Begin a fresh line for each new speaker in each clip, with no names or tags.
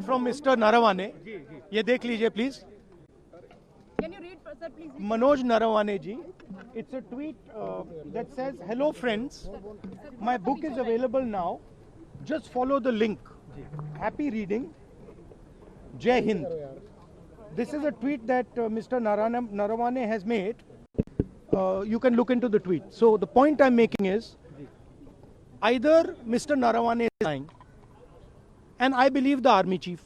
from Mr. Narawane. ये देख लीजिए please.
Can you read, sir, please?
Manoj Narawane ji. It's a tweet that says, "Hello friends, my book is available now. Just follow the link. Happy reading. Jai Hind." This is a tweet that Mr. Narawane has made. You can look into the tweet. So the point I'm making is, either Mr. Narawane is lying, and I believe the army chief.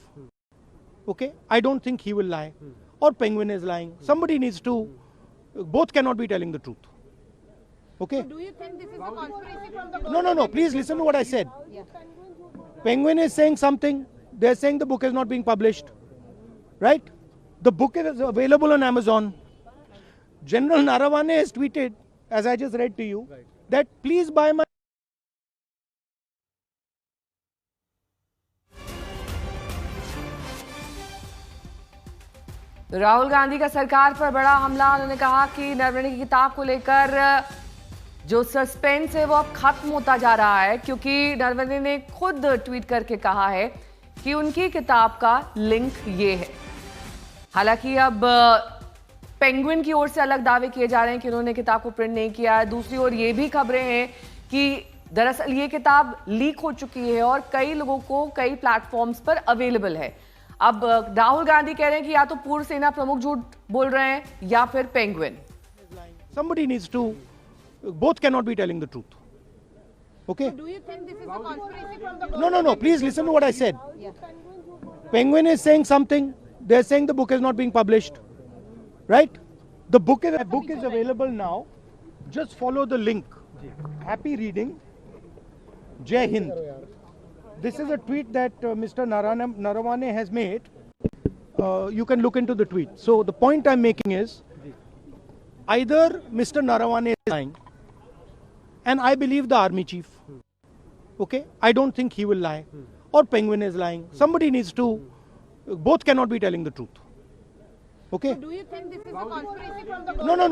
Okay, I don't think he will lie. Or Penguin is lying. Somebody needs to. Both cannot be telling the truth. Okay.
Do you think this is a conspiracy from the
No. Please listen to what I said.
Yeah.
Penguin is saying something. They're saying the book is not being published. Right? The book is available on Amazon. General Narawane has tweeted, as I just read to you, that please buy my.
Rahul Gandhi का सरकार पर बड़ा हमला। उन्होंने कहा कि नरवणे की किताब को लेकर जो सस्पेंस है वो अब खत्म होता जा रहा है, क्योंकि नरवणे ने खुद ट्वीट करके कहा है कि उनकी किताब का लिंक ये है। हालांकि अब पेंगुइन की ओर से अलग दावे किए जा रहे हैं कि उन्होंने किताब को प्रिंट नहीं किया है। दूसरी ओर ये भी खबरें हैं कि दरअसल ये किताब लीक हो चुकी है और कई लोगों को कई प्लेटफॉर्म्स पर अवेलेबल है। अब राहुल गांधी कह रहे हैं कि या तो पूर्व सेना प्रमुख झूठ बोल रहे हैं या फिर penguin.
Somebody needs to. Both cannot be telling the truth. Okay.
Do you think this is a conspiracy from the
No. Please listen to what I said.
Yeah.
Penguin is saying something. They're saying the book is not being published. Right? The book is available now. Just follow the link. Happy reading. Jai Hind. This is a tweet that Mr. Narawane has made. You can look into the tweet. So the point I'm making is, either Mr. Narawane is lying, and I believe the army chief. Okay? I don't think he will lie. Or Penguin is lying. Somebody needs to. Both cannot be telling the truth. Okay?
Do you think this is a conspiracy from the
No.